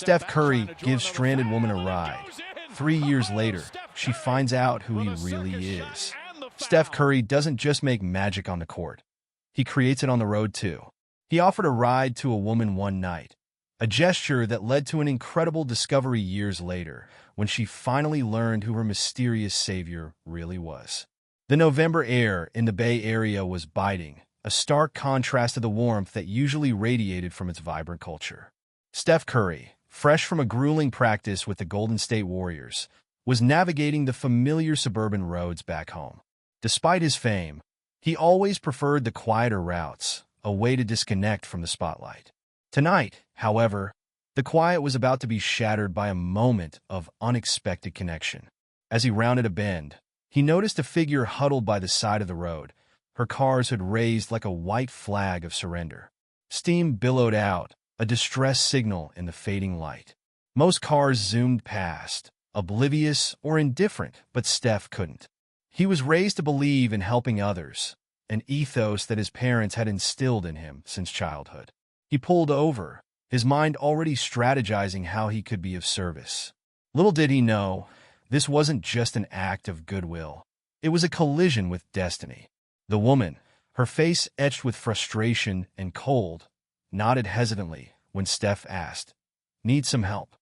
Steph Curry gives stranded woman a ride. 3 years later, she finds out who he really is. Steph Curry doesn't just make magic on the court. He creates it on the road too. He offered a ride to a woman one night, a gesture that led to an incredible discovery years later when she finally learned who her mysterious savior really was. The November air in the Bay Area was biting, a stark contrast to the warmth that usually radiated from its vibrant culture. Steph Curry, fresh from a grueling practice with the Golden State Warriors, was navigating the familiar suburban roads back home. Despite his fame, he always preferred the quieter routes, a way to disconnect from the spotlight. Tonight, however, the quiet was about to be shattered by a moment of unexpected connection. As he rounded a bend, he noticed a figure huddled by the side of the road, her car's hood raised like a white flag of surrender. Steam billowed out, a distress signal in the fading light. Most cars zoomed past, oblivious or indifferent, but Steph couldn't. He was raised to believe in helping others, an ethos that his parents had instilled in him since childhood. He pulled over, his mind already strategizing how he could be of service. Little did he know, this wasn't just an act of goodwill. It was a collision with destiny. The woman, her face etched with frustration and cold, nodded hesitantly when Steph asked, "Need some help?"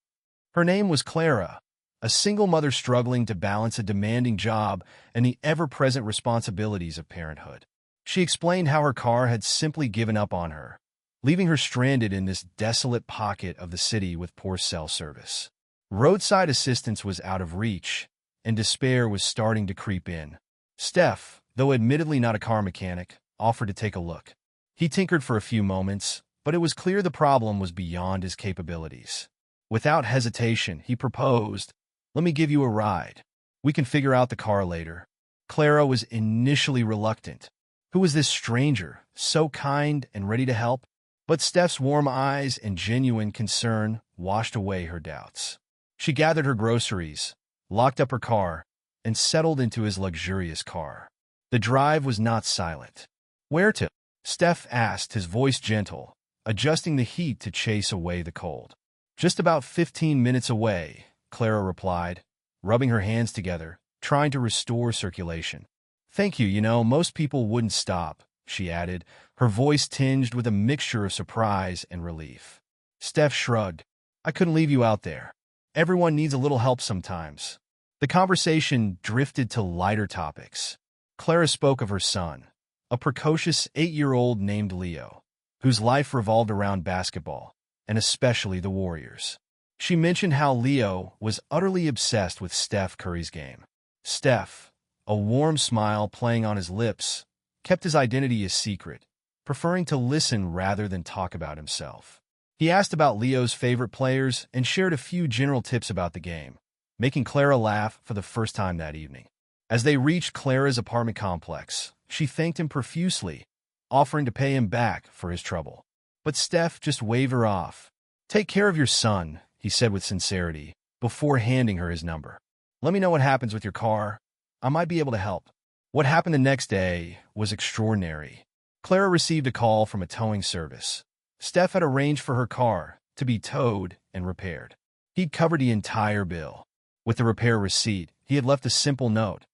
Her name was Clara, a single mother struggling to balance a demanding job and the ever-present responsibilities of parenthood. She explained how her car had simply given up on her, leaving her stranded in this desolate pocket of the city with poor cell service. Roadside assistance was out of reach, and despair was starting to creep in. Steph, though admittedly not a car mechanic, offered to take a look. He tinkered for a few moments, but it was clear the problem was beyond his capabilities. Without hesitation, he proposed, "Let me give you a ride. We can figure out the car later." Clara was initially reluctant. Who was this stranger, so kind and ready to help? But Steph's warm eyes and genuine concern washed away her doubts. She gathered her groceries, locked up her car, and settled into his luxurious car. The drive was not silent. "Where to?" Steph asked, his voice gentle, adjusting the heat to chase away the cold. "Just about 15 minutes away," Clara replied, rubbing her hands together, trying to restore circulation. "Thank you, most people wouldn't stop," she added, her voice tinged with a mixture of surprise and relief. Steph shrugged. "I couldn't leave you out there. Everyone needs a little help sometimes." The conversation drifted to lighter topics. Clara spoke of her son, a precocious 8-year-old named Leo, whose life revolved around basketball, and especially the Warriors. She mentioned how Leo was utterly obsessed with Steph Curry's game. Steph, a warm smile playing on his lips, kept his identity a secret, preferring to listen rather than talk about himself. He asked about Leo's favorite players and shared a few general tips about the game, making Clara laugh for the first time that evening. As they reached Clara's apartment complex, she thanked him profusely, offering to pay him back for his trouble. But Steph just waved her off. "Take care of your son," he said with sincerity, before handing her his number. "Let me know what happens with your car. I might be able to help." What happened the next day was extraordinary. Clara received a call from a towing service. Steph had arranged for her car to be towed and repaired. He'd covered the entire bill. With the repair receipt, he had left a simple note: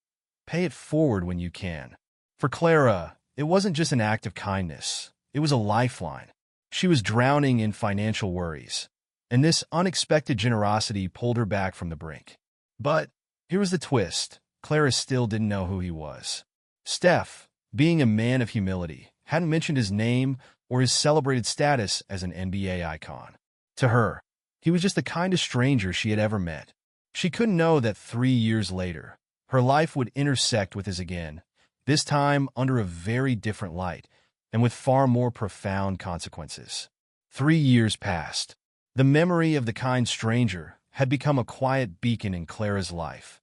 "Pay it forward when you can." For Clara, it wasn't just an act of kindness. It was a lifeline. She was drowning in financial worries, and this unexpected generosity pulled her back from the brink. But here was the twist. Clara still didn't know who he was. Steph, being a man of humility, hadn't mentioned his name or his celebrated status as an NBA icon. To her, he was just the kindest stranger she had ever met. She couldn't know that 3 years later, her life would intersect with his again, this time under a very different light and with far more profound consequences. 3 years passed. The memory of the kind stranger had become a quiet beacon in Clara's life.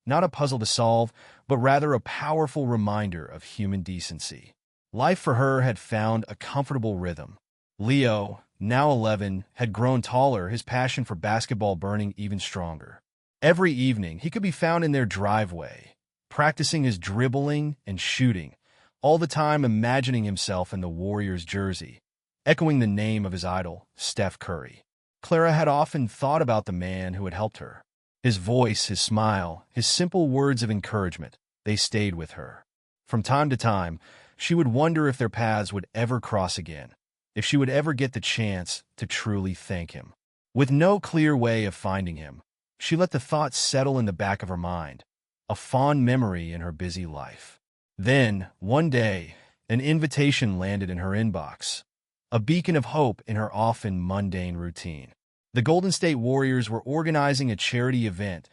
Not a puzzle to solve, but rather a powerful reminder of human decency. Life for her had found a comfortable rhythm. Leo, now 11, had grown taller, his passion for basketball burning even stronger. Every evening, he could be found in their driveway, practicing his dribbling and shooting, all the time imagining himself in the Warriors jersey, echoing the name of his idol, Steph Curry. Clara had often thought about the man who had helped her. His voice, his smile, his simple words of encouragement, they stayed with her. From time to time, she would wonder if their paths would ever cross again, if she would ever get the chance to truly thank him. With no clear way of finding him, she let the thought settle in the back of her mind, a fond memory in her busy life. Then, one day, an invitation landed in her inbox, a beacon of hope in her often mundane routine. The Golden State Warriors were organizing a charity event,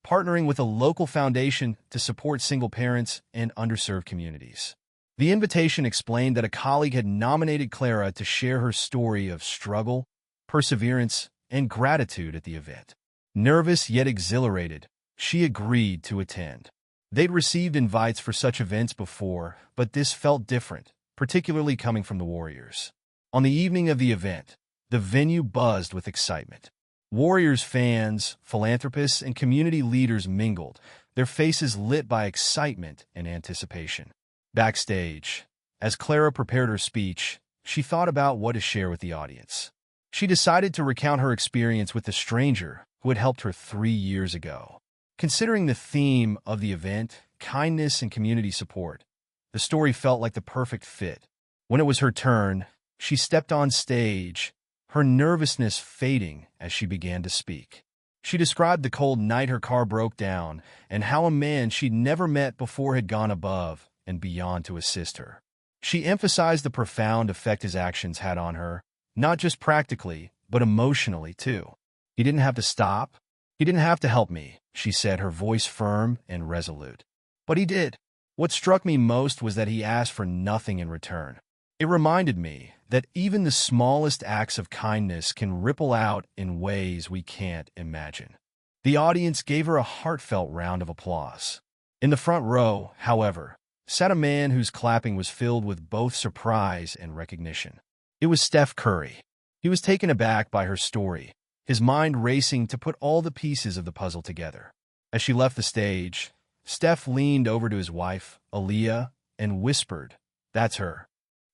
partnering with a local foundation to support single parents and underserved communities. The invitation explained that a colleague had nominated Clara to share her story of struggle, perseverance, and gratitude at the event. Nervous yet exhilarated, she agreed to attend. They'd received invites for such events before, but this felt different, particularly coming from the Warriors. On the evening of the event, the venue buzzed with excitement. Warriors fans, philanthropists, and community leaders mingled, their faces lit by excitement and anticipation. Backstage, as Clara prepared her speech, she thought about what to share with the audience. She decided to recount her experience with the stranger who had helped her 3 years ago. Considering the theme of the event, kindness and community support, the story felt like the perfect fit. When it was her turn, she stepped on stage, her nervousness fading as she began to speak. She described the cold night her car broke down and how a man she'd never met before had gone above and beyond to assist her. She emphasized the profound effect his actions had on her, not just practically, but emotionally too. "He didn't have to stop. He didn't have to help me," she said, her voice firm and resolute. "But he did. What struck me most was that he asked for nothing in return. It reminded me that even the smallest acts of kindness can ripple out in ways we can't imagine." The audience gave her a heartfelt round of applause. In the front row, however, sat a man whose clapping was filled with both surprise and recognition. It was Steph Curry. He was taken aback by her story, his mind racing to put all the pieces of the puzzle together. As she left the stage, Steph leaned over to his wife, Aaliyah, and whispered, "That's her."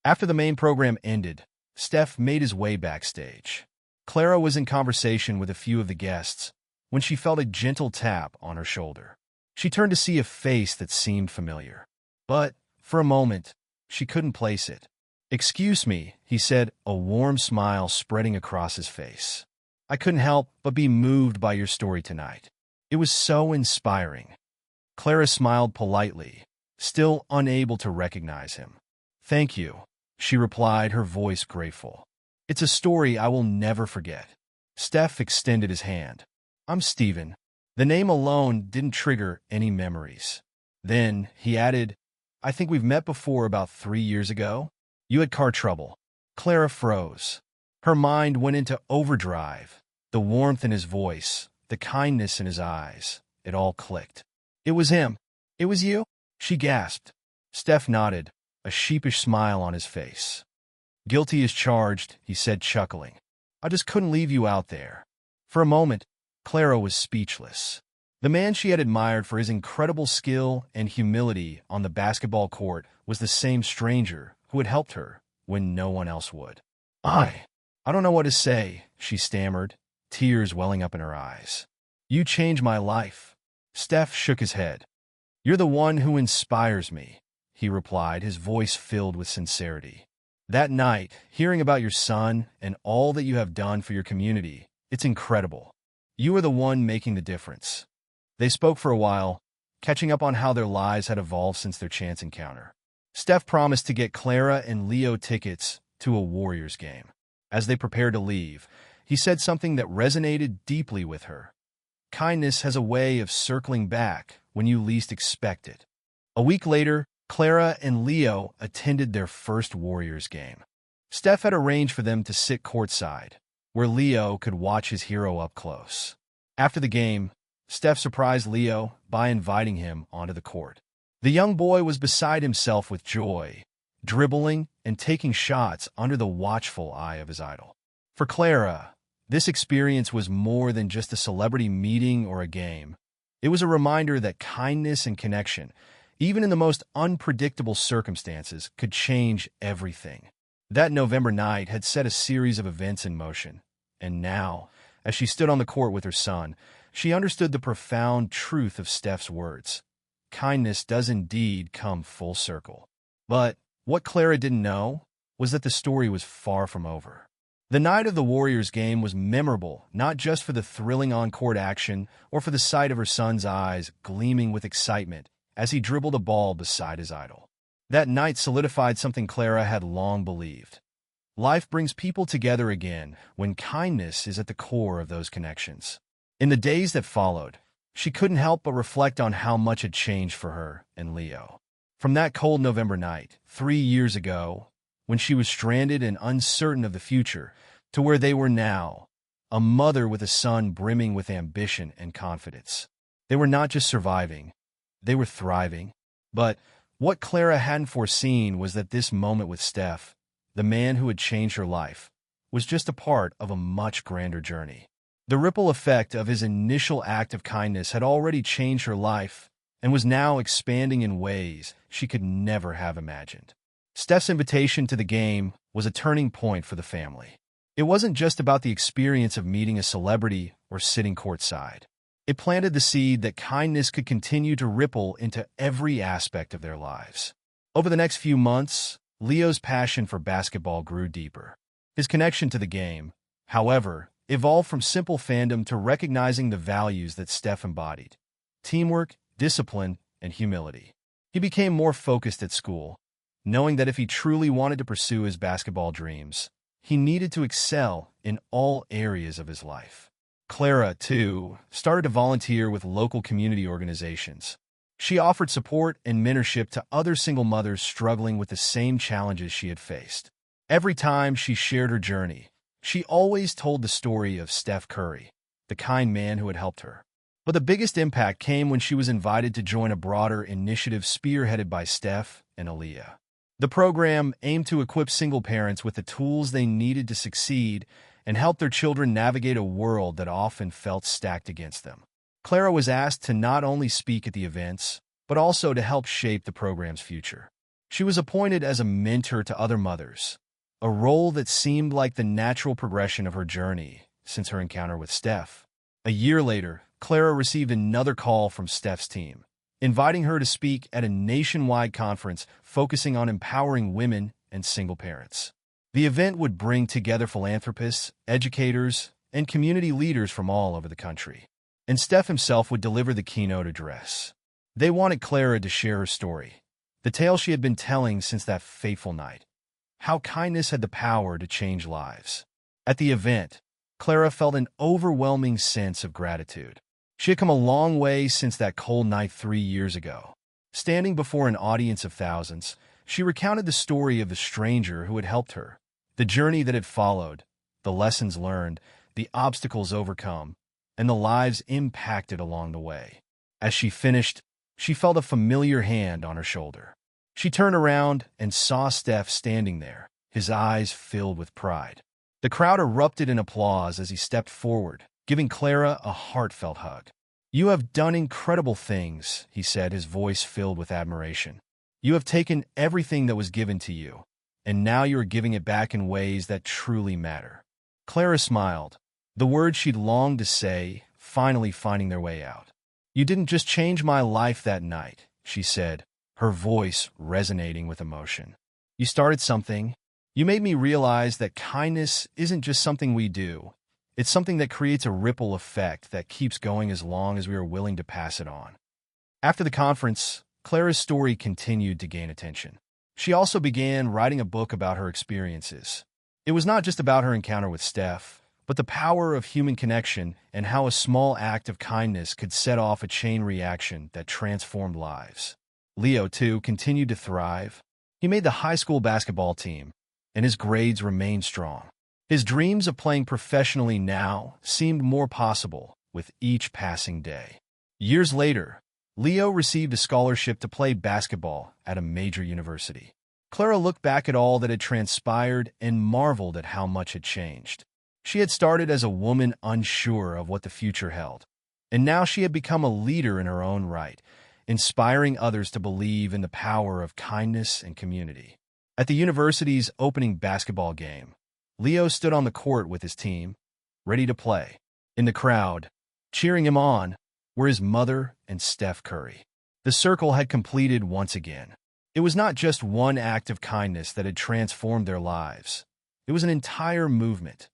After the main program ended, Steph made his way backstage. Clara was in conversation with a few of the guests when she felt a gentle tap on her shoulder. She turned to see a face that seemed familiar. But, for a moment, she couldn't place it. "Excuse me," he said, a warm smile spreading across his face. "I couldn't help but be moved by your story tonight. It was so inspiring." Clara smiled politely, still unable to recognize him. "Thank you," she replied, her voice grateful. "It's a story I will never forget." Steph extended his hand. "I'm Steven." The name alone didn't trigger any memories. Then, he added, "I think we've met before about 3 years ago. You had car trouble." Clara froze. Her mind went into overdrive. The warmth in his voice, the kindness in his eyes, it all clicked. "It was him. It was you?" she gasped. Steph nodded, a sheepish smile on his face. "Guilty as charged," he said, chuckling. "I just couldn't leave you out there." For a moment, Clara was speechless. The man she had admired for his incredible skill and humility on the basketball court was the same stranger who had helped her when no one else would. I don't know what to say," she stammered, tears welling up in her eyes. "You changed my life." Steph shook his head. "You're the one who inspires me," he replied, his voice filled with sincerity. "That night, hearing about your son and all that you have done for your community, it's incredible. You are the one making the difference." They spoke for a while, catching up on how their lives had evolved since their chance encounter. Steph promised to get Clara and Leo tickets to a Warriors game. As they prepared to leave, he said something that resonated deeply with her. Kindness has a way of circling back when you least expect it. A week later, Clara and Leo attended their first Warriors game. Steph had arranged for them to sit courtside, where Leo could watch his hero up close. After the game, Steph surprised Leo by inviting him onto the court. The young boy was beside himself with joy, dribbling and taking shots under the watchful eye of his idol. For Clara, this experience was more than just a celebrity meeting or a game. It was a reminder that kindness and connection, even in the most unpredictable circumstances, could change everything. That November night had set a series of events in motion, And now, as she stood on the court with her son, she understood the profound truth of Steph's words. Kindness does indeed come full circle. But what Clara didn't know was that the story was far from over. The night of the Warriors game was memorable, not just for the thrilling on-court action or for the sight of her son's eyes gleaming with excitement as he dribbled a ball beside his idol. That night solidified something Clara had long believed. Life brings people together again when kindness is at the core of those connections. In the days that followed, she couldn't help but reflect on how much had changed for her and Leo. From that cold November night, 3 years ago, when she was stranded and uncertain of the future, to where they were now, a mother with a son brimming with ambition and confidence. They were not just surviving, they were thriving. But what Clara hadn't foreseen was that this moment with Steph, the man who had changed her life, was just a part of a much grander journey. The ripple effect of his initial act of kindness had already changed her life and was now expanding in ways she could never have imagined. Steph's invitation to the game was a turning point for the family. It wasn't just about the experience of meeting a celebrity or sitting courtside. It planted the seed that kindness could continue to ripple into every aspect of their lives. Over the next few months, Leo's passion for basketball grew deeper. His connection to the game, however, evolved from simple fandom to recognizing the values that Steph embodied: teamwork, discipline, and humility. He became more focused at school, knowing that if he truly wanted to pursue his basketball dreams, he needed to excel in all areas of his life. Clara, too, started to volunteer with local community organizations. She offered support and mentorship to other single mothers struggling with the same challenges she had faced. Every time she shared her journey, she always told the story of Steph Curry, the kind man who had helped her. But the biggest impact came when she was invited to join a broader initiative spearheaded by Steph and Aaliyah. The program aimed to equip single parents with the tools they needed to succeed and help their children navigate a world that often felt stacked against them. Clara was asked to not only speak at the events, but also to help shape the program's future. She was appointed as a mentor to other mothers, a role that seemed like the natural progression of her journey since her encounter with Steph. A year later, Clara received another call from Steph's team, inviting her to speak at a nationwide conference focusing on empowering women and single parents. The event would bring together philanthropists, educators, and community leaders from all over the country. And Steph himself would deliver the keynote address. They wanted Clara to share her story, the tale she had been telling since that fateful night, how kindness had the power to change lives. At the event, Clara felt an overwhelming sense of gratitude. She had come a long way since that cold night 3 years ago. Standing before an audience of thousands, she recounted the story of the stranger who had helped her, the journey that had followed, the lessons learned, the obstacles overcome, and the lives impacted along the way. As she finished, she felt a familiar hand on her shoulder. She turned around and saw Steph standing there, his eyes filled with pride. The crowd erupted in applause as he stepped forward, giving Clara a heartfelt hug. "You have done incredible things," he said, his voice filled with admiration. "You have taken everything that was given to you, and now you are giving it back in ways that truly matter." Clara smiled, the words she'd longed to say finally finding their way out. "You didn't just change my life that night," she said, her voice resonating with emotion. "You started something. You made me realize that kindness isn't just something we do. It's something that creates a ripple effect that keeps going as long as we are willing to pass it on." After the conference, Clara's story continued to gain attention. She also began writing a book about her experiences. It was not just about her encounter with Steph, but the power of human connection and how a small act of kindness could set off a chain reaction that transformed lives. Leo, too, continued to thrive. He made the high school basketball team, and his grades remained strong. His dreams of playing professionally now seemed more possible with each passing day. Years later, Leo received a scholarship to play basketball at a major university. Clara looked back at all that had transpired and marveled at how much had changed. She had started as a woman unsure of what the future held, and now she had become a leader in her own right, inspiring others to believe in the power of kindness and community. At the university's opening basketball game, Leo stood on the court with his team, ready to play. In the crowd, cheering him on, were his mother and Steph Curry. The circle had completed once again. It was not just one act of kindness that had transformed their lives. It was an entire movement,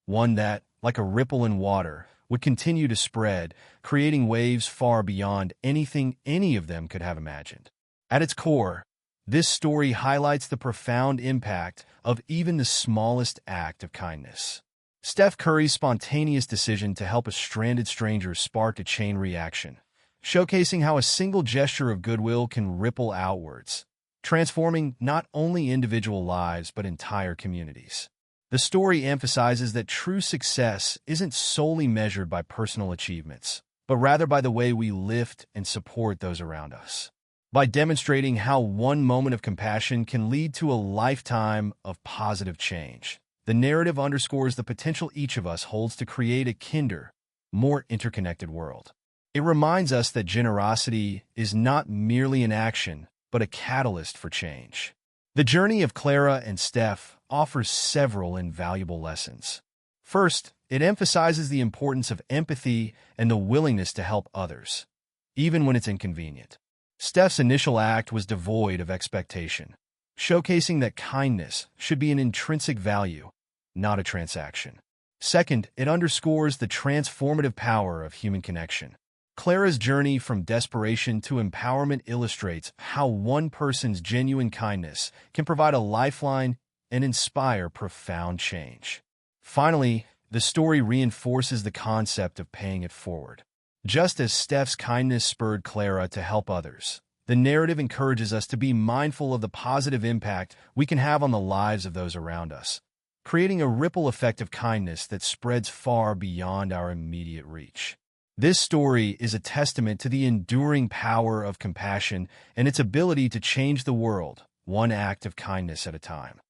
one that, like a ripple in water, would continue to spread, creating waves far beyond anything any of them could have imagined. At its core, this story highlights the profound impact of even the smallest act of kindness. Steph Curry's spontaneous decision to help a stranded stranger sparked a chain reaction, showcasing how a single gesture of goodwill can ripple outwards, transforming not only individual lives but entire communities. The story emphasizes that true success isn't solely measured by personal achievements, but rather by the way we lift and support those around us. By demonstrating how one moment of compassion can lead to a lifetime of positive change, the narrative underscores the potential each of us holds to create a kinder, more interconnected world. It reminds us that generosity is not merely an action, but a catalyst for change. The journey of Clara and Steph offers several invaluable lessons. First, it emphasizes the importance of empathy and the willingness to help others, even when it's inconvenient. Steph's initial act was devoid of expectation, showcasing that kindness should be an intrinsic value, not a transaction. Second, it underscores the transformative power of human connection. Clara's journey from desperation to empowerment illustrates how one person's genuine kindness can provide a lifeline and inspire profound change. Finally, the story reinforces the concept of paying it forward. Just as Steph's kindness spurred Clara to help others, the narrative encourages us to be mindful of the positive impact we can have on the lives of those around us, creating a ripple effect of kindness that spreads far beyond our immediate reach. This story is a testament to the enduring power of compassion and its ability to change the world, one act of kindness at a time.